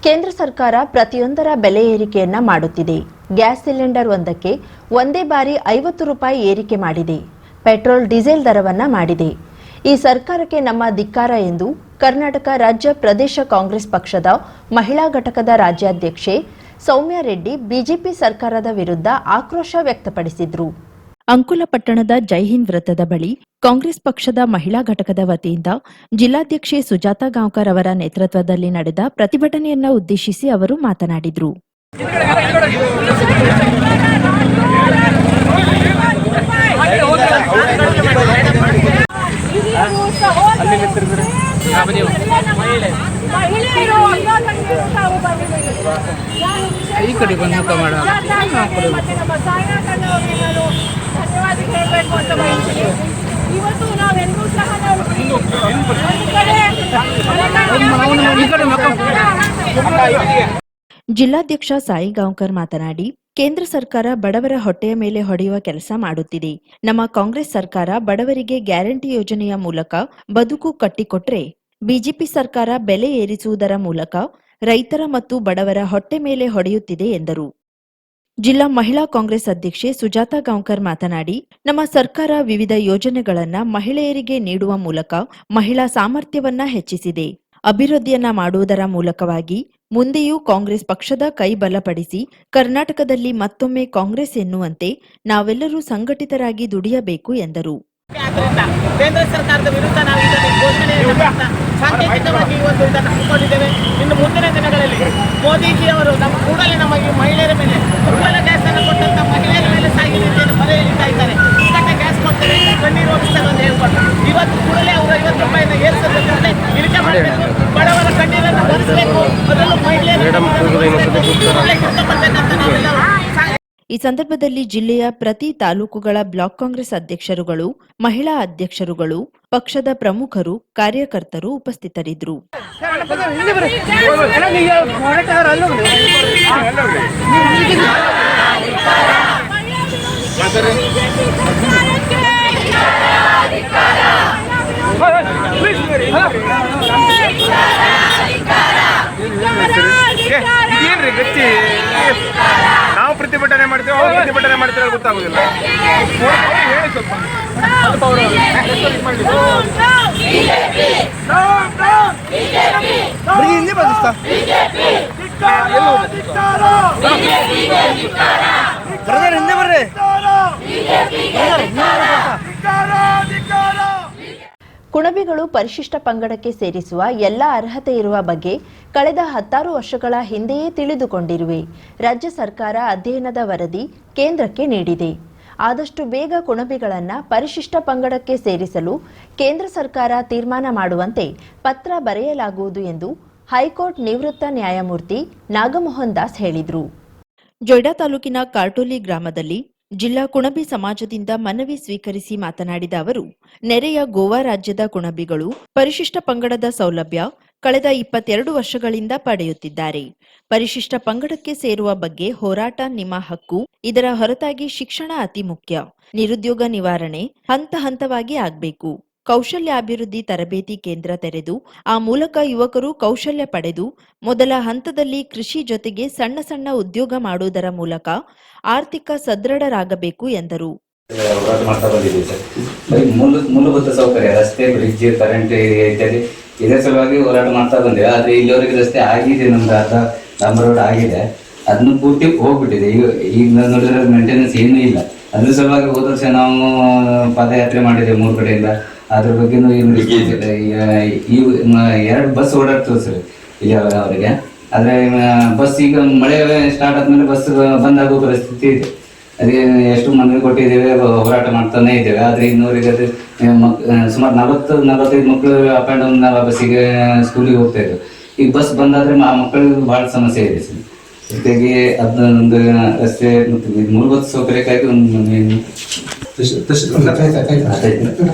ಕೇಂದ್ರ ಸರ್ಕಾರ ಪ್ರತಿಯೊಂದರ ಬೆಲೆ ಏರಿಕೆಯನ್ನ ಮಾಡುತ್ತಿದೆ. ಗ್ಯಾಸ್ ಸಿಲಿಂಡರ್ ಒಂದಕ್ಕೆ ಒಂದೇ ಬಾರಿ 50 ರೂಪಾಯಿ ಏರಿಕೆ ಮಾಡಿದೆ. ಪೆಟ್ರೋಲ್ ಡೀಸೆಲ್ ದರವನ್ನ ಮಾಡಿದೆ. ಈ ಸರ್ಕಾರಕ್ಕೆ ನಮ್ಮ ಧಿಕ್ಕಾರ ಎಂದು ಕರ್ನಾಟಕ ರಾಜ್ಯ ಪ್ರದೇಶ ಕಾಂಗ್ರೆಸ್ ಪಕ್ಷದ ಮಹಿಳಾ ಘಟಕದ ರಾಜ್ಯಾಧ್ಯಕ್ಷೆ ಸೌಮ್ಯ ರೆಡ್ಡಿ ಬಿಜೆಪಿ ಸರ್ಕಾರದ ವಿರುದ್ಧ ಆಕ್ರೋಶ ವ್ಯಕ್ತಪಡಿಸಿದರು. ಅಂಕುಲಪಟ್ಟಣದ ಜೈಹಿಂದ್ ವೃತ್ತದ ಬಳಿ ಕಾಂಗ್ರೆಸ್ ಪಕ್ಷದ ಮಹಿಳಾ ಘಟಕದ ವತಿಯಿಂದ ಜಿಲ್ಲಾಧ್ಯಕ್ಷೆ ಸುಜಾತಾ ಗಾಂವ್ಕರ್ ಅವರ ನೇತೃತ್ವದಲ್ಲಿ ನಡೆದ ಪ್ರತಿಭಟನೆಯನ್ನ ಉದ್ದೇಶಿಸಿ ಅವರು ಮಾತನಾಡಿದರು. ಜಿಲ್ಲಾಧ್ಯಕ್ಷ ಸಾಯಿ ಗಾಂವ್ಕರ್ ಮಾತನಾಡಿ, ಕೇಂದ್ರ ಸರ್ಕಾರ ಬಡವರ ಹೊಟ್ಟೆಯ ಮೇಲೆ ಹೊಡೆಯುವ ಕೆಲಸ ಮಾಡುತ್ತಿದೆ. ನಮ್ಮ ಕಾಂಗ್ರೆಸ್ ಸರ್ಕಾರ ಬಡವರಿಗೆ ಗ್ಯಾರಂಟಿ ಯೋಜನೆಯ ಮೂಲಕ ಬದುಕು ಕಟ್ಟಿಕೊಟ್ರೆ, ಬಿಜೆಪಿ ಸರ್ಕಾರ ಬೆಲೆ ಏರಿಸುವುದರ ಮೂಲಕ ರೈತರ ಮತ್ತು ಬಡವರ ಹೊಟ್ಟೆ ಮೇಲೆ ಹೊಡೆಯುತ್ತಿದೆ ಎಂದರು. ಜಿಲ್ಲಾ ಮಹಿಳಾ ಕಾಂಗ್ರೆಸ್ ಅಧ್ಯಕ್ಷೆ ಸುಜಾತಾ ಗಾಂವ್ಕರ್ ಮಾತನಾಡಿ, ನಮ್ಮ ಸರ್ಕಾರ ವಿವಿಧ ಯೋಜನೆಗಳನ್ನ ಮಹಿಳೆಯರಿಗೆ ನೀಡುವ ಮೂಲಕ ಮಹಿಳಾ ಸಾಮರ್ಥ್ಯವನ್ನ ಹೆಚ್ಚಿಸಿದೆ. ಅಭಿವೃದ್ಧಿಯನ್ನ ಮಾಡುವುದರ ಮೂಲಕವಾಗಿ ಮುಂದೆಯೂ ಕಾಂಗ್ರೆಸ್ ಪಕ್ಷದ ಕೈ ಬಲಪಡಿಸಿ ಕರ್ನಾಟಕದಲ್ಲಿ ಮತ್ತೊಮ್ಮೆ ಕಾಂಗ್ರೆಸ್ ಎನ್ನುವಂತೆ ನಾವೆಲ್ಲರೂ ಸಂಘಟಿತರಾಗಿ ದುಡಿಯಬೇಕು ಎಂದರು. ಕೇಂದ್ರ ಸರ್ಕಾರದ ವಿರುದ್ಧ ನಾವು ಇದನ್ನು ಘೋಷಣೆಯನ್ನು ಸಾಂಕೇತಿಕವಾಗಿ ಇದನ್ನು ಹಮ್ಮಿಕೊಂಡಿದ್ದೇವೆ. ಇನ್ನು ಮುಂದಿನ ದಿನಗಳಲ್ಲಿ ಮೋದಿಜಿಯವರು ನಮ್ಮ ಕೂಡಲೇ ನಮ್ಮ ಈ ಮಹಿಳೆಯರ ಮೇಲೆ ಉಜ್ವಲ ಗ್ಯಾಸ್ ಅನ್ನು ಕೊಟ್ಟಂತ ಮಹಿಳೆಯರ ಮೇಲೆ ಸಾಗಿ ನೀತಿಯನ್ನು ಬರೆಯಲಿಕ್ತಾ ಇದ್ದಾರೆ. ಇದಕ್ಕೆ ಗ್ಯಾಸ್ ಕೊಡ್ತಾರೆ, ಕಣ್ಣೀರು ಹೋಗಿಸ್ತಾರೆ ಅಂತ ಹೇಳ್ಕೊಂಡು ಇವತ್ತು ಕೂಡಲೇ ಅವರು 50 ರೂಪಾಯಿನ ಏರಿಸಬೇಕಂತೆ ಇಳಿಕೆ ಮಾಡಬೇಕು. ಬಡವರ ಕಣ್ಣೀರನ್ನು ಒರೆಸಬೇಕು. ಅದರಲ್ಲೂ ಮಹಿಳೆಯರು ನಾವೆಲ್ಲ. ಈ ಸಂದರ್ಭದಲ್ಲಿ ಜಿಲ್ಲೆಯ ಪ್ರತಿ ತಾಲೂಕುಗಳ ಬ್ಲಾಕ್ ಕಾಂಗ್ರೆಸ್ ಅಧ್ಯಕ್ಷರುಗಳು, ಮಹಿಳಾ ಅಧ್ಯಕ್ಷರುಗಳು, ಪಕ್ಷದ ಪ್ರಮುಖರು, ಕಾರ್ಯಕರ್ತರು ಉಪಸ್ಥಿತರಿದ್ದರು. ನಾವು ಪ್ರತಿಭಟನೆ ಮಾಡ್ತೇವೆ, ಅವ್ರು ಪ್ರತಿಭಟನೆ ಮಾಡ್ತಾರೆ ಗೊತ್ತಾಗುದಿಲ್ಲ. ಕುಣಬಿಗಳು ಪರಿಶಿಷ್ಟ ಪಂಗಡಕ್ಕೆ ಸೇರಿಸುವ ಎಲ್ಲ ಅರ್ಹತೆ ಇರುವ ಬಗ್ಗೆ ಕಳೆದ 16 ವರ್ಷಗಳ ಹಿಂದೆಯೇ ತಿಳಿದುಕೊಂಡಿರುವೆ. ರಾಜ್ಯ ಸರ್ಕಾರ ಅಧ್ಯಯನದ ವರದಿ ಕೇಂದ್ರಕ್ಕೆ ನೀಡಿದೆ. ಆದಷ್ಟು ಬೇಗ ಕುಣಬಿಗಳನ್ನು ಪರಿಶಿಷ್ಟ ಪಂಗಡಕ್ಕೆ ಸೇರಿಸಲು ಕೇಂದ್ರ ಸರ್ಕಾರ ತೀರ್ಮಾನ ಮಾಡುವಂತೆ ಪತ್ರ ಬರೆಯಲಾಗುವುದು ಎಂದು ಹೈಕೋರ್ಟ್ ನಿವೃತ್ತ ನ್ಯಾಯಮೂರ್ತಿ ನಾಗಮೋಹನ್ ದಾಸ್ ಹೇಳಿದರು. ಜೊಯ್ಡಾ ತಾಲೂಕಿನ ಕಾರ್ಟೋಲಿ ಗ್ರಾಮದಲ್ಲಿ ಜಿಲ್ಲಾ ಕುಣಬಿ ಸಮಾಜದಿಂದ ಮನವಿ ಸ್ವೀಕರಿಸಿ ಮಾತನಾಡಿದ ಅವರು, ನೆರೆಯ ಗೋವಾ ರಾಜ್ಯದ ಕುಣಬಿಗಳು ಪರಿಶಿಷ್ಟ ಪಂಗಡದ ಸೌಲಭ್ಯ ಕಳೆದ 22 ವರ್ಷಗಳಿಂದ ಪಡೆಯುತ್ತಿದ್ದಾರೆ. ಪರಿಶಿಷ್ಟ ಪಂಗಡಕ್ಕೆ ಸೇರುವ ಬಗ್ಗೆ ಹೋರಾಟ ನಿಮ್ಮ ಹಕ್ಕು. ಇದರ ಹೊರತಾಗಿ ಶಿಕ್ಷಣ ಅತಿ ಮುಖ್ಯ. ನಿರುದ್ಯೋಗ ನಿವಾರಣೆ ಹಂತ ಹಂತವಾಗಿ ಆಗಬೇಕು. ಕೌಶಲ್ಯಾಭಿವೃದ್ಧಿ ತರಬೇತಿ ಕೇಂದ್ರ ತೆರೆದು ಆ ಮೂಲಕ ಯುವಕರು ಕೌಶಲ್ಯ ಪಡೆದು ಮೊದಲ ಹಂತದಲ್ಲಿ ಕೃಷಿ ಜೊತೆಗೆ ಸಣ್ಣ ಸಣ್ಣ ಉದ್ಯೋಗ ಮಾಡುವುದರ ಮೂಲಕ ಆರ್ಥಿಕ ಸದೃಢರಾಗಬೇಕು ಎಂದರು. ಮೂಲಭೂತ ಸೌಕರ್ಯ, ರಸ್ತೆ, ಬ್ರಿಡ್ಜ್, ಕರೆಂಟ್ ಇತ್ಯಾದಿ ಇದೇ ಸಲುವಾಗಿ ಹೋರಾಟ ಮಾಡ್ತಾ ಬಂದಿದೆ. ಆದ್ರೆ ಇಲ್ಲಿವರೆಗೆ ರಸ್ತೆ ಆಗಿದೆ, ನಮ್ದು ಅರ್ಧ ಡಾಂಬರ್ ರೋಡ್ ಆಗಿದೆ, ಅದನ್ನು ಪೂರ್ತಿ ಹೋಗ್ಬಿಟ್ಟಿದೆ. ಈಗ ನೋಡಿದ್ರೆ ಮೇಂಟೆನೆನ್ಸ್ ಏನೂ ಇಲ್ಲ. ಅದ್ರ ಸಲುವಾಗಿ ಹೋದ ವರ್ಷ ನಾವು ಪಾದಯಾತ್ರೆ ಮಾಡಿದ್ದೇವೆ 3 ಕಡೆಯಿಂದ. ಅದ್ರ ಬಗ್ಗೆ ಈ 2 ಬಸ್ ಓಡಾಡ್ತೇವೆ ಸರ್ ಇಲ್ಲಿ ಅವರಿಗೆ. ಆದ್ರೆ ಬಸ್ ಈಗ ಮಳೆ ಸ್ಟಾರ್ಟ್ ಆದ್ಮೇಲೆ ಬಸ್ ಬಂದಾಗೋ ಪರಿಸ್ಥಿತಿ ಇದೆ. ಅದೇ ಎಷ್ಟು ಮನವಿ ಕೊಟ್ಟಿದ್ದೇವೆ, ಹೋರಾಟ ಮಾಡ್ತಾನೆ ಇದ್ದೇವೆ. ಆದ್ರೆ ಇನ್ನೂರಿಗೆ ಸುಮಾರು 40-45 ಮಕ್ಕಳು ಅಪ್ ಆ್ಯಂಡ್ ಡೌನ್ ಬಸ್ಸಿಗೆ ಸ್ಕೂಲಿಗೆ ಹೋಗ್ತಾ ಇದ್ರು. ಈಗ ಬಸ್ ಬಂದಾದ್ರೆ ಆ ಮಕ್ಕಳಿಗೆ ಬಹಳ ಸಮಸ್ಯೆ ಇದೆ ಸರ್. ಜೊತೆಗೆ ಅದೊಂದು ರಸ್ತೆ ಮತ್ತು ಮೂಲಭೂತ ಸೌಕರ್ಯಕ್ಕಾಗಿ ಒಂದು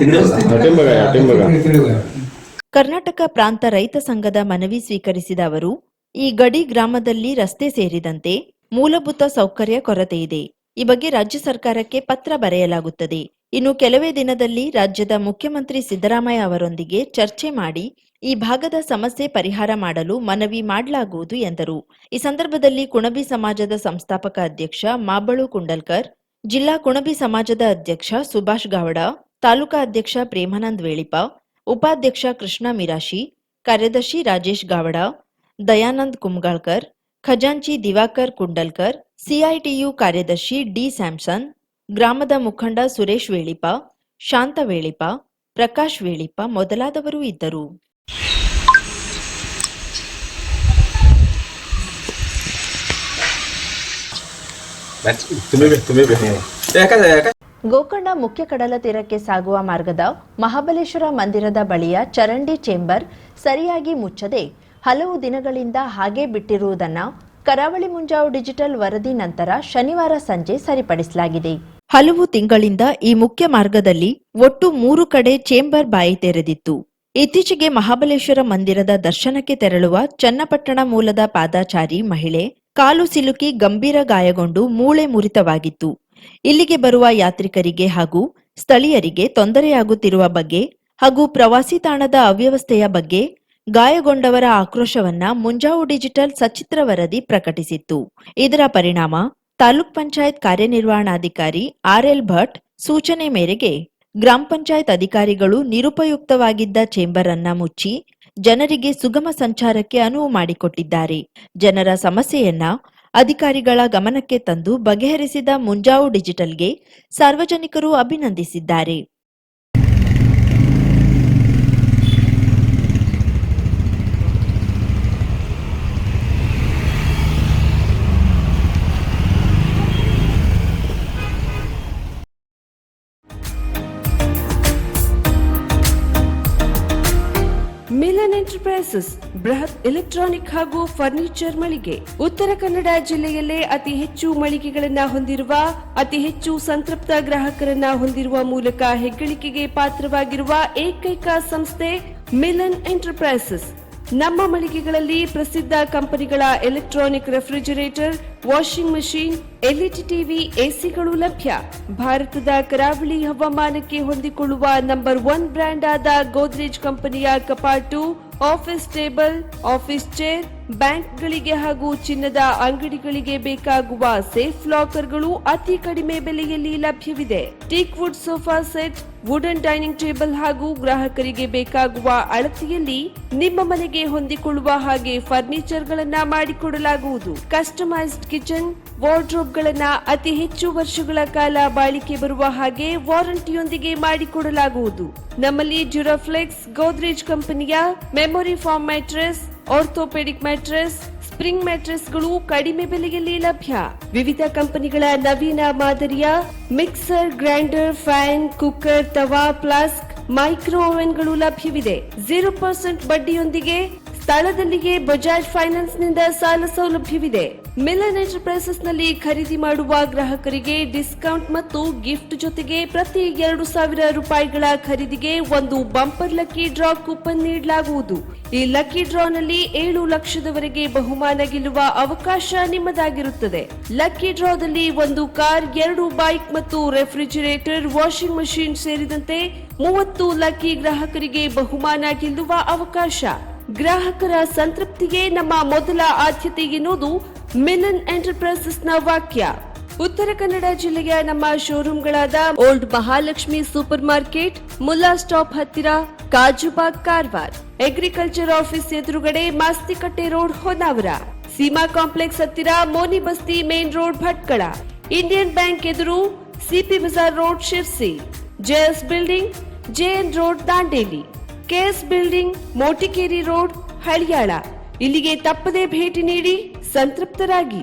ಕರ್ನಾಟಕ ಪ್ರಾಂತ ರೈತ ಸಂಘದ ಮನವಿ ಸ್ವೀಕರಿಸಿದ ಅವರು, ಈ ಗಡಿ ಗ್ರಾಮದಲ್ಲಿ ರಸ್ತೆ ಸೇರಿದಂತೆ ಮೂಲಭೂತ ಸೌಕರ್ಯ ಕೊರತೆ ಇದೆ. ಈ ಬಗ್ಗೆ ರಾಜ್ಯ ಸರ್ಕಾರಕ್ಕೆ ಪತ್ರ ಬರೆಯಲಾಗುತ್ತದೆ. ಇನ್ನು ಕೆಲವೇ ದಿನದಲ್ಲಿ ರಾಜ್ಯದ ಮುಖ್ಯಮಂತ್ರಿ ಸಿದ್ದರಾಮಯ್ಯ ಅವರೊಂದಿಗೆ ಚರ್ಚೆ ಮಾಡಿ ಈ ಭಾಗದ ಸಮಸ್ಯೆ ಪರಿಹಾರ ಮಾಡಲು ಮನವಿ ಮಾಡಲಾಗುವುದು ಎಂದರು. ಈ ಸಂದರ್ಭದಲ್ಲಿ ಕುಣಬಿ ಸಮಾಜದ ಸಂಸ್ಥಾಪಕ ಅಧ್ಯಕ್ಷ ಮಾಬಳು ಕುಂಡಲ್ಕರ್, ಜಿಲ್ಲಾ ಕುಣಬಿ ಸಮಾಜದ ಅಧ್ಯಕ್ಷ ಸುಭಾಷ್ ಗೌಡ, ತಾಲೂಕಾ ಅಧ್ಯಕ್ಷ ಪ್ರೇಮಾನಂದ್ ವೇಳಿಪ, ಉಪಾಧ್ಯಕ್ಷ ಕೃಷ್ಣ ಮಿರಾಶಿ, ಕಾರ್ಯದರ್ಶಿ ರಾಜೇಶ್ ಗೌಡ, ದಯಾನಂದ್ ಕುಮ್ಗಾಳ್ಕರ್, ಖಜಾಂಚಿ ದಿವಾಕರ್ ಕುಂಡಲ್ಕರ್, ಸಿಐಟಿಯು ಕಾರ್ಯದರ್ಶಿ ಡಿ ಸ್ಯಾಮ್ಸನ್, ಗ್ರಾಮದ ಮುಖಂಡ ಸುರೇಶ್ ವೇಳಿಪ, ಶಾಂತ ವೇಳಿಪ, ಪ್ರಕಾಶ್ ವೇಳಿಪ ಮೊದಲಾದವರು ಇದ್ದರು. ಗೋಕರ್ಣ ಮುಖ್ಯ ಕಡಲ ತೀರಕ್ಕೆ ಸಾಗುವ ಮಾರ್ಗದ ಮಹಾಬಲೇಶ್ವರ ಮಂದಿರದ ಬಳಿಯ ಚರಂಡಿ ಚೇಂಬರ್ ಸರಿಯಾಗಿ ಮುಚ್ಚದೆ ಹಲವು ದಿನಗಳಿಂದ ಹಾಗೆ ಬಿಟ್ಟಿರುವುದನ್ನು ಕರಾವಳಿ ಮುಂಜಾವು ಡಿಜಿಟಲ್ ವರದಿ ನಂತರ ಶನಿವಾರ ಸಂಜೆ ಸರಿಪಡಿಸಲಾಗಿದೆ. ಹಲವು ತಿಂಗಳಿಂದ ಈ ಮುಖ್ಯ ಮಾರ್ಗದಲ್ಲಿ ಒಟ್ಟು 3 ಕಡೆ ಚೇಂಬರ್ ಬಾಯಿ ತೆರೆದಿತ್ತು. ಇತ್ತೀಚೆಗೆ ಮಹಾಬಲೇಶ್ವರ ಮಂದಿರದ ದರ್ಶನಕ್ಕೆ ತೆರಳುವ ಚನ್ನಪಟ್ಟಣ ಮೂಲದ ಪಾದಾಚಾರಿ ಮಹಿಳೆ ಕಾಲು ಸಿಲುಕಿ ಗಂಭೀರ ಗಾಯಗೊಂಡು ಮೂಳೆ ಮುರಿತವಾಗಿತ್ತು. ಇಲ್ಲಿಗೆ ಬರುವ ಯಾತ್ರಿಕರಿಗೆ ಹಾಗೂ ಸ್ಥಳೀಯರಿಗೆ ತೊಂದರೆಯಾಗುತ್ತಿರುವ ಬಗ್ಗೆ ಹಾಗೂ ಪ್ರವಾಸಿ ತಾಣದ ಅವ್ಯವಸ್ಥೆಯ ಬಗ್ಗೆ ಗಾಯಗೊಂಡವರ ಆಕ್ರೋಶವನ್ನ ಮುಂಜಾವು ಡಿಜಿಟಲ್ ಸಚಿತ್ರ ವರದಿ ಪ್ರಕಟಿಸಿತ್ತು. ಇದರ ಪರಿಣಾಮ ತಾಲೂಕ್ ಪಂಚಾಯತ್ ಕಾರ್ಯನಿರ್ವಹಣಾಧಿಕಾರಿ ಆರ್ಎಲ್ ಭಟ್ ಸೂಚನೆ ಮೇರೆಗೆ ಗ್ರಾಮ ಪಂಚಾಯತ್ ಅಧಿಕಾರಿಗಳು ನಿರುಪಯುಕ್ತವಾಗಿದ್ದ ಚೇಂಬರ್ ಅನ್ನ ಮುಚ್ಚಿ ಜನರಿಗೆ ಸುಗಮ ಸಂಚಾರಕ್ಕೆ ಅನುವು ಮಾಡಿಕೊಟ್ಟಿದ್ದಾರೆ. ಜನರ ಸಮಸ್ಯೆಯನ್ನ ಅಧಿಕಾರಿಗಳ ಗಮನಕ್ಕೆ ತಂದು ಬಗೆಹರಿಸಿದ ಮುಂಜಾವು ಡಿಜಿಟಲ್ಗೆ ಸಾರ್ವಜನಿಕರು ಅಭಿನಂದಿಸಿದ್ದಾರೆ. ಮಿಲನ್ ಎಂಟರ್ಪ್ರೈಸಸ್ ಬೃಹತ್ ಎಲೆಕ್ಟ್ರಾನಿಕ್ ಹಾಗೂ ಫರ್ನಿಚರ್ ಮಳಿಗೆ. ಉತ್ತರ ಕನ್ನಡ ಜಿಲ್ಲೆಯಲ್ಲೇ ಅತಿ ಹೆಚ್ಚು ಮಳಿಗೆಗಳನ್ನ ಹೊಂದಿರುವ, ಅತಿ ಹೆಚ್ಚು ಸಂತೃಪ್ತ ಗ್ರಾಹಕರನ್ನ ಹೊಂದಿರುವ ಮೂಲಕ ಹೆಗ್ಗಳಿಕೆಗೆ ಪಾತ್ರವಾಗಿರುವ ಏಕೈಕ ಸಂಸ್ಥೆ ಮಿಲನ್ ಎಂಟರ್ಪ್ರೈಸಸ್. ನಮ್ಮ ಮಳಿಗೆಗಳಲ್ಲಿ ಪ್ರಸಿದ್ಧ ಕಂಪನಿಗಳ electronic refrigerator, washing machine, LED TV, ಎಸಿಗಳು ಲಭ್ಯ. ಭಾರತದ ಕರಾವಳಿ ಹವಾಮಾನಕ್ಕೆ ಹೊಂದಿಕೊಳ್ಳುವ ನಂಬರ್ 1 ಬ್ರ್ಯಾಂಡ್ ಆದ ಗೋದ್ರೇಜ್ ಕಂಪನಿಯ ಕಪಾಟು, ಆಫೀಸ್ ಟೇಬಲ್, ಆಫೀಸ್ ಚೇರ್, ಬ್ಯಾಂಕ್ಗಳಿಗೆ ಹಾಗೂ ಚಿನ್ನದ ಅಂಗಡಿಗಳಿಗೆ ಬೇಕಾಗುವ ಸೇಫ್ ಲಾಕರ್ಗಳು ಅತಿ ಕಡಿಮೆ ಬೆಲೆಯಲ್ಲಿ ಲಭ್ಯವಿದೆ. Teak wood sofa set, wooden dining table ಹಾಗೂ ಗ್ರಾಹಕರಿಗೆ ಬೇಕಾಗುವ ಅಳತೆಯಲ್ಲಿ ನಿಮ್ಮ ಮನೆಗೆ ಹೊಂದಿಕೊಳ್ಳುವ ಹಾಗೆ ಫರ್ನಿಚರ್ ಗಳನ್ನ ಮಾಡಿಕೊಡಲಾಗುವುದು. ಕಸ್ಟಮೈಸ್ಡ್ ಕಿಚನ್, ವಾರ್ಡ್ರೋಬ್ ಗಳನ್ನ ಅತಿ ಹೆಚ್ಚು ವರ್ಷಗಳ ಕಾಲ ಬಾಳಿಕೆ ಬರುವ ಹಾಗೆ ವಾರಂಟಿಯೊಂದಿಗೆ ಮಾಡಿಕೊಡಲಾಗುವುದು. ನಮ್ಮಲ್ಲಿ ಡ್ಯೂರಾಫ್ಲೆಕ್ಸ್, ಗೋದ್ರೇಜ್ ಕಂಪನಿಯ memory foam mattress, orthopaedic mattress, spring ಮ್ಯಾಟ್ರೆಸ್ಗಳು ಕಡಿಮೆ ಬೆಲೆಯಲ್ಲಿ ಲಭ್ಯ. ವಿವಿಧ ಕಂಪನಿಗಳ ನವೀನ ಮಾದರಿಯ mixer, grinder, fan, cooker, tawa, flask, micro ಓವೆನ್ಗಳು ಲಭ್ಯವಿದೆ. 0% ಬಡ್ಡಿಯೊಂದಿಗೆ ಸ್ಥಳದಲ್ಲಿಯೇ ಬಜಾಜ್ ಫೈನಾನ್ಸ್ ನಿಂದ ಸಾಲ ಸೌಲಭ್ಯವಿದೆ. ಮಿಲನ್ ಎಂಟರ್ಪ್ರೈಸಸ್ ನಲ್ಲಿ ಖರೀದಿ ಮಾಡುವ ಗ್ರಾಹಕರಿಗೆ ಡಿಸ್ಕೌಂಟ್ ಮತ್ತು ಗಿಫ್ಟ್ ಜೊತೆಗೆ ಪ್ರತಿ 2,000 ರೂಪಾಯಿಗಳ ಖರೀದಿಗೆ ಒಂದು ಬಂಪರ್ ಲಕ್ಕಿ ಡ್ರಾ ಕೂಪನ್ ನೀಡಲಾಗುವುದು. ಈ ಲಕ್ಕಿ ಡ್ರಾ ನಲ್ಲಿ 7 ಲಕ್ಷದವರೆಗೆ ಬಹುಮಾನ ಗೆಲ್ಲುವ ಅವಕಾಶ ನಿಮ್ಮದಾಗಿರುತ್ತದೆ. ಲಕ್ಕಿ ಡ್ರಾದಲ್ಲಿ 1 ಕಾರ್, 2 ಬೈಕ್ ಮತ್ತು ರೆಫ್ರಿಜರೇಟರ್, ವಾಷಿಂಗ್ ಮಷೀನ್ ಸೇರಿದಂತೆ 30 ಲಕ್ಕಿ ಗ್ರಾಹಕರಿಗೆ ಬಹುಮಾನ ಗೆಲ್ಲುವ ಅವಕಾಶ. ಗ್ರಾಹಕರ ಸಂತೃಪ್ತಿಗೆ ನಮ್ಮ ಮೊದಲ ಆದ್ಯತೆ ಎನ್ನುವುದು ಮಿಲನ್ ಎಂಟರ್ಪ್ರೈಸಸ್ ನ ವಾಕ್ಯ. ಉತ್ತರ ಕನ್ನಡ ಜಿಲ್ಲೆಯ ನಮ್ಮ ಶೋರೂಮ್ಗಳಾದ old Mahalakshmi super market, Mulla stop ಹತ್ತಿರ, ಕಾಜುಬಾಗ್, ಕಾರವಾರ, ಅಗ್ರಿಕಲ್ಚರ್ ಆಫೀಸ್ ಎದುರುಗಡೆ, ಮಾಸ್ತಿಕಟ್ಟೆ ರೋಡ್, ಹೊನ್ನಾವರ, ಸೀಮಾ ಕಾಂಪ್ಲೆಕ್ಸ್ ಹತ್ತಿರ, Moni Basti main road, Bhatkal, Indian bank ಎದುರು, CP Bazar road, Sirsi, JS building, JN road, Dandeli, KS building, Motikeri road, Haliyal. ಇಲ್ಲಿಗೆ ತಪ್ಪದೇ ಭೇಟಿ ನೀಡಿ ಸಂತೃಪ್ತರಾಗಿ.